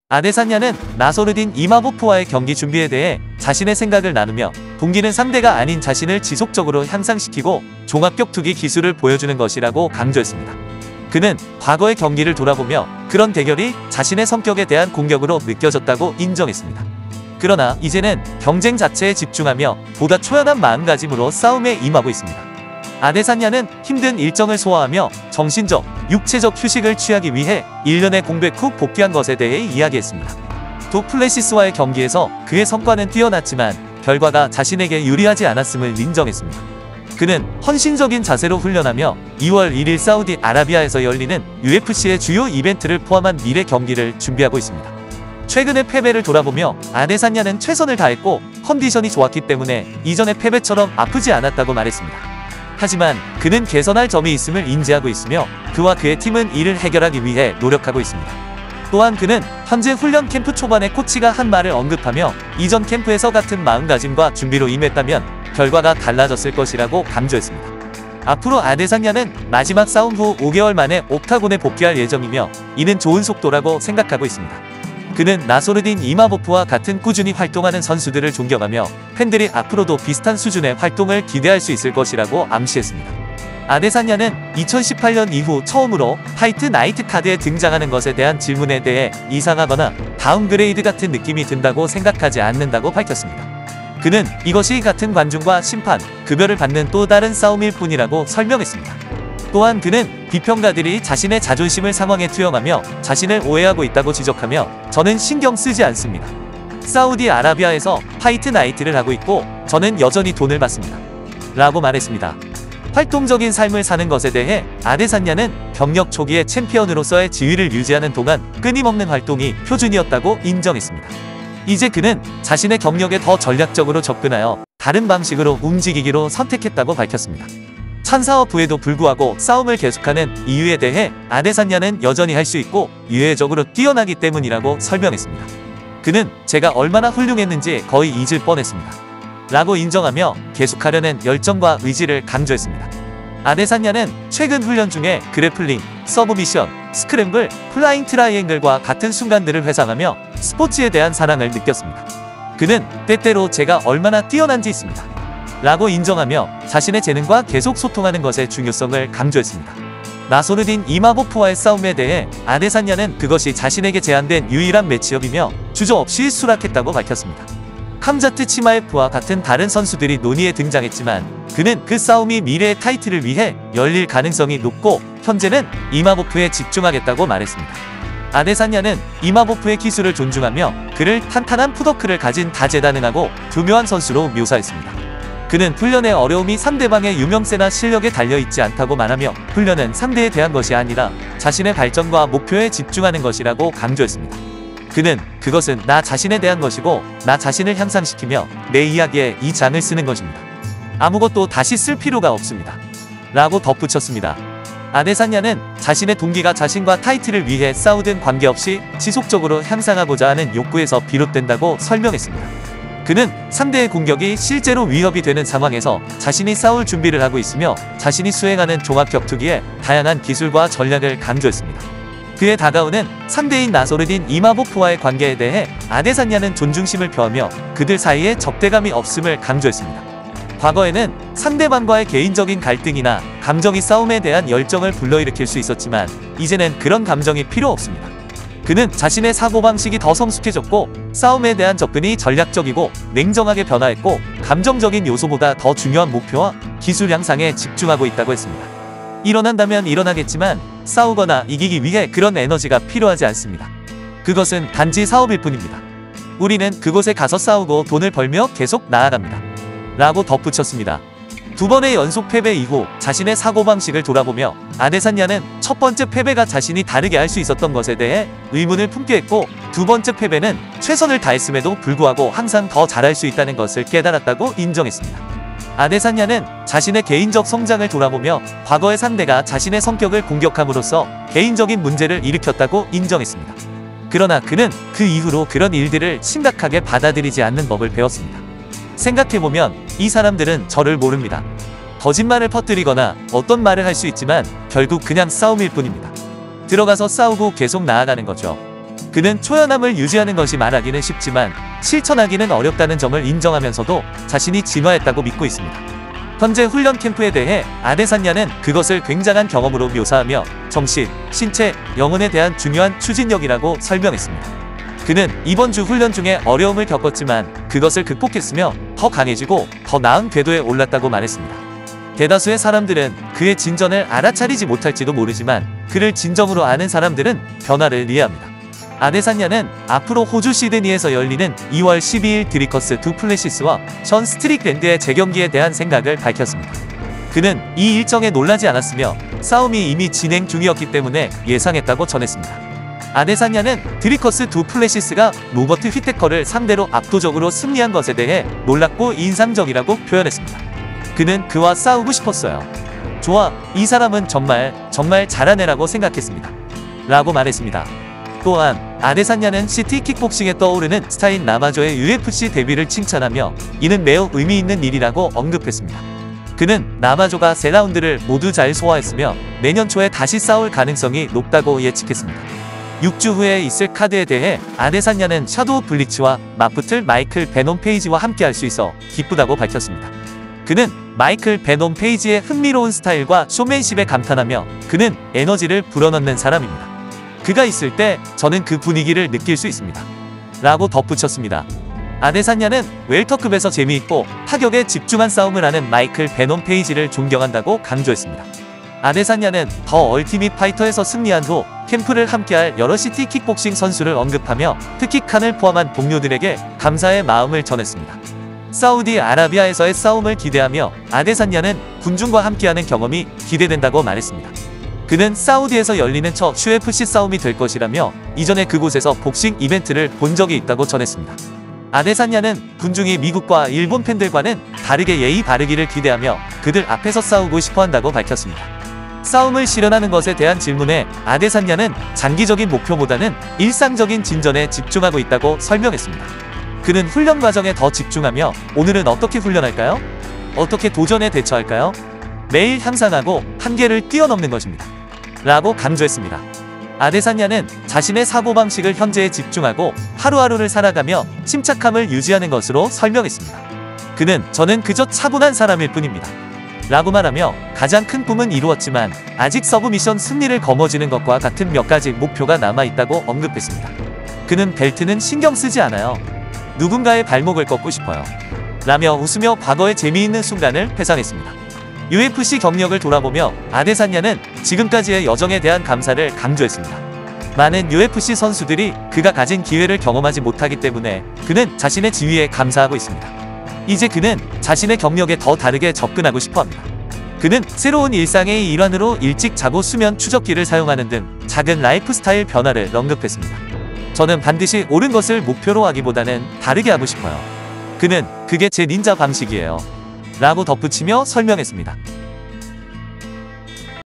아데사냐는 나소르딘 이마보프와의 경기 준비에 대해 자신의 생각을 나누며 동기는 상대가 아닌 자신을 지속적으로 향상시키고 종합격투기 기술을 보여주는 것이라고 강조했습니다. 그는 과거의 경기를 돌아보며 그런 대결이 자신의 성격에 대한 공격으로 느껴졌다고 인정했습니다. 그러나 이제는 경쟁 자체에 집중하며 보다 초연한 마음가짐으로 싸움에 임하고 있습니다. 아데사냐는 힘든 일정을 소화하며 정신적, 육체적 휴식을 취하기 위해 1년의 공백 후 복귀한 것에 대해 이야기했습니다. 두 플래시스와의 경기에서 그의 성과는 뛰어났지만 결과가 자신에게 유리하지 않았음을 인정했습니다. 그는 헌신적인 자세로 훈련하며 2월 1일 사우디아라비아에서 열리는 UFC의 주요 이벤트를 포함한 미래 경기를 준비하고 있습니다. 최근의 패배를 돌아보며 아데사냐는 최선을 다했고 컨디션이 좋았기 때문에 이전의 패배처럼 아프지 않았다고 말했습니다. 하지만 그는 개선할 점이 있음을 인지하고 있으며 그와 그의 팀은 이를 해결하기 위해 노력하고 있습니다. 또한 그는 현재 훈련 캠프 초반에 코치가 한 말을 언급하며 이전 캠프에서 같은 마음가짐과 준비로 임했다면 결과가 달라졌을 것이라고 강조했습니다. 앞으로 아데사냐는 마지막 싸움 후 5개월 만에 옥타곤에 복귀할 예정이며 이는 좋은 속도라고 생각하고 있습니다. 그는 나소르딘 이마보프와 같은 꾸준히 활동하는 선수들을 존경하며 팬들이 앞으로도 비슷한 수준의 활동을 기대할 수 있을 것이라고 암시했습니다. 아데사냐는 2018년 이후 처음으로 파이트 나이트 카드에 등장하는 것에 대한 질문에 대해 이상하거나 다운그레이드 같은 느낌이 든다고 생각하지 않는다고 밝혔습니다. 그는 이것이 같은 관중과 심판, 급여를 받는 또 다른 싸움일 뿐이라고 설명했습니다. 또한 그는 비평가들이 자신의 자존심을 상황에 투영하며 자신을 오해하고 있다고 지적하며 저는 신경 쓰지 않습니다. 사우디아라비아에서 파이트 나이트를 하고 있고 저는 여전히 돈을 받습니다. 라고 말했습니다. 활동적인 삶을 사는 것에 대해 아데사냐는 경력 초기에 챔피언으로서의 지위를 유지하는 동안 끊임없는 활동이 표준이었다고 인정했습니다. 이제 그는 자신의 경력에 더 전략적으로 접근하여 다른 방식으로 움직이기로 선택했다고 밝혔습니다. 찬사업부에도 불구하고 싸움을 계속하는 이유에 대해 아데사냐는 여전히 할 수 있고 유해적으로 뛰어나기 때문이라고 설명했습니다. 그는 제가 얼마나 훌륭했는지 거의 잊을 뻔했습니다. 라고 인정하며 계속하려는 열정과 의지를 강조했습니다. 아데사냐는 최근 훈련 중에 그래플링, 서브미션, 스크램블, 플라잉 트라이앵글과 같은 순간들을 회상하며 스포츠에 대한 사랑을 느꼈습니다. 그는 때때로 제가 얼마나 뛰어난지 있습니다. 라고 인정하며 자신의 재능과 계속 소통하는 것의 중요성을 강조했습니다. 나소르딘 이마보프와의 싸움에 대해 아데사냐는 그것이 자신에게 제한된 유일한 매치업이며 주저없이 수락했다고 밝혔습니다. 캄자트 치마에프와 같은 다른 선수들이 논의에 등장했지만 그는 그 싸움이 미래의 타이틀을 위해 열릴 가능성이 높고 현재는 이마보프에 집중하겠다고 말했습니다. 아데사냐는 이마보프의 기술을 존중하며 그를 탄탄한 푸더크를 가진 다재다능하고 교묘한 선수로 묘사했습니다. 그는 훈련의 어려움이 상대방의 유명세나 실력에 달려있지 않다고 말하며 훈련은 상대에 대한 것이 아니라 자신의 발전과 목표에 집중하는 것이라고 강조했습니다. 그는 그것은 나 자신에 대한 것이고 나 자신을 향상시키며 내 이야기에 이 장을 쓰는 것입니다. 아무것도 다시 쓸 필요가 없습니다. 라고 덧붙였습니다. 아데사냐는 자신의 동기가 자신과 타이틀을 위해 싸우든 관계없이 지속적으로 향상하고자 하는 욕구에서 비롯된다고 설명했습니다. 그는 상대의 공격이 실제로 위협이 되는 상황에서 자신이 싸울 준비를 하고 있으며 자신이 수행하는 종합격투기에 다양한 기술과 전략을 강조했습니다. 그의 다가오는 상대인 나소르딘 이마보프와의 관계에 대해 아데사냐는 존중심을 표하며 그들 사이에 적대감이 없음을 강조했습니다. 과거에는 상대방과의 개인적인 갈등이나 감정이 싸움에 대한 열정을 불러일으킬 수 있었지만 이제는 그런 감정이 필요 없습니다. 그는 자신의 사고방식이 더 성숙해졌고 싸움에 대한 접근이 전략적이고 냉정하게 변화했고 감정적인 요소보다 더 중요한 목표와 기술 향상에 집중하고 있다고 했습니다. 일어난다면 일어나겠지만 싸우거나 이기기 위해 그런 에너지가 필요하지 않습니다. 그것은 단지 사업일 뿐입니다. 우리는 그곳에 가서 싸우고 돈을 벌며 계속 나아갑니다. 라고 덧붙였습니다. 두 번의 연속 패배 이후 자신의 사고방식을 돌아보며 아데사냐는 첫 번째 패배가 자신이 다르게 할 수 있었던 것에 대해 의문을 품게 했고 두 번째 패배는 최선을 다했음에도 불구하고 항상 더 잘할 수 있다는 것을 깨달았다고 인정했습니다. 아데사냐는 자신의 개인적 성장을 돌아보며 과거의 상대가 자신의 성격을 공격함으로써 개인적인 문제를 일으켰다고 인정했습니다. 그러나 그는 그 이후로 그런 일들을 심각하게 받아들이지 않는 법을 배웠습니다. 생각해보면 이 사람들은 저를 모릅니다. 거짓말을 퍼뜨리거나 어떤 말을 할 수 있지만 결국 그냥 싸움일 뿐입니다. 들어가서 싸우고 계속 나아가는 거죠. 그는 초연함을 유지하는 것이 말하기는 쉽지만 실천하기는 어렵다는 점을 인정하면서도 자신이 진화했다고 믿고 있습니다. 현재 훈련 캠프에 대해 아데사냐는 그것을 굉장한 경험으로 묘사하며 정신, 신체, 영혼에 대한 중요한 추진력이라고 설명했습니다. 그는 이번 주 훈련 중에 어려움을 겪었지만 그것을 극복했으며 더 강해지고 더 나은 궤도에 올랐다고 말했습니다. 대다수의 사람들은 그의 진전을 알아차리지 못할지도 모르지만 그를 진정으로 아는 사람들은 변화를 이해합니다. 아데사냐는 앞으로 호주 시드니에서 열리는 2월 12일 드리커스 두 플래시스와 션 스트릭랜드의 재경기에 대한 생각을 밝혔습니다. 그는 이 일정에 놀라지 않았으며 싸움이 이미 진행 중이었기 때문에 예상했다고 전했습니다. 아데사냐는 드리커스 두 플래시스가 로버트 휘테커를 상대로 압도적으로 승리한 것에 대해 놀랍고 인상적이라고 표현했습니다. 그는 그와 싸우고 싶었어요. 좋아, 이 사람은 정말 잘한 애라고 생각했습니다. 라고 말했습니다. 또한 아데사냐는 시티 킥복싱에 떠오르는 스타인 나마조의 UFC 데뷔를 칭찬하며 이는 매우 의미 있는 일이라고 언급했습니다. 그는 나마조가 3라운드를 모두 잘 소화했으며 내년 초에 다시 싸울 가능성이 높다고 예측했습니다. 6주 후에 있을 카드에 대해 아데사냐는 샤도우 블리츠와 맞붙을 마이클 베논 페이지와 함께 할 수 있어 기쁘다고 밝혔습니다. 그는 마이클 베논 페이지의 흥미로운 스타일과 쇼맨십에 감탄하며 그는 에너지를 불어넣는 사람입니다. 그가 있을 때 저는 그 분위기를 느낄 수 있습니다. 라고 덧붙였습니다. 아데사냐는 웰터급에서 재미있고 타격에 집중한 싸움을 하는 마이클 베논 페이지를 존경한다고 강조했습니다. 아데사냐는 더 얼티밋 파이터에서 승리한 후 캠프를 함께할 여러 시티 킥복싱 선수를 언급하며 특히 칸을 포함한 동료들에게 감사의 마음을 전했습니다. 사우디아라비아에서의 싸움을 기대하며 아데사냐는 군중과 함께하는 경험이 기대된다고 말했습니다. 그는 사우디에서 열리는 첫 UFC 싸움이 될 것이라며 이전에 그곳에서 복싱 이벤트를 본 적이 있다고 전했습니다. 아데사냐는 군중이 미국과 일본 팬들과는 다르게 예의 바르기를 기대하며 그들 앞에서 싸우고 싶어 한다고 밝혔습니다. 싸움을 실현하는 것에 대한 질문에 아데사냐는 장기적인 목표보다는 일상적인 진전에 집중하고 있다고 설명했습니다. 그는 훈련 과정에 더 집중하며 오늘은 어떻게 훈련할까요? 어떻게 도전에 대처할까요? 매일 향상하고 한계를 뛰어넘는 것입니다. 라고 강조했습니다. 아데사냐는 자신의 사고방식을 현재에 집중하고 하루하루를 살아가며 침착함을 유지하는 것으로 설명했습니다. 그는 저는 그저 차분한 사람일 뿐입니다. 라고 말하며 가장 큰 꿈은 이루었지만 아직 서브미션 승리를 거머쥐는 것과 같은 몇 가지 목표가 남아있다고 언급했습니다. 그는 벨트는 신경 쓰지 않아요. 누군가의 발목을 꺾고 싶어요. 라며 웃으며 과거의 재미있는 순간을 회상했습니다. UFC 경력을 돌아보며 아데사냐는 지금까지의 여정에 대한 감사를 강조했습니다. 많은 UFC 선수들이 그가 가진 기회를 경험하지 못하기 때문에 그는 자신의 지위에 감사하고 있습니다. 이제 그는 자신의 경력에 더 다르게 접근하고 싶어합니다. 그는 새로운 일상의 일환으로 일찍 자고 수면 추적기를 사용하는 등 작은 라이프 스타일 변화를 언급했습니다. 저는 반드시 옳은 것을 목표로 하기보다는 다르게 하고 싶어요. 그는 그게 제 닌자 방식이에요. 라고 덧붙이며 설명했습니다.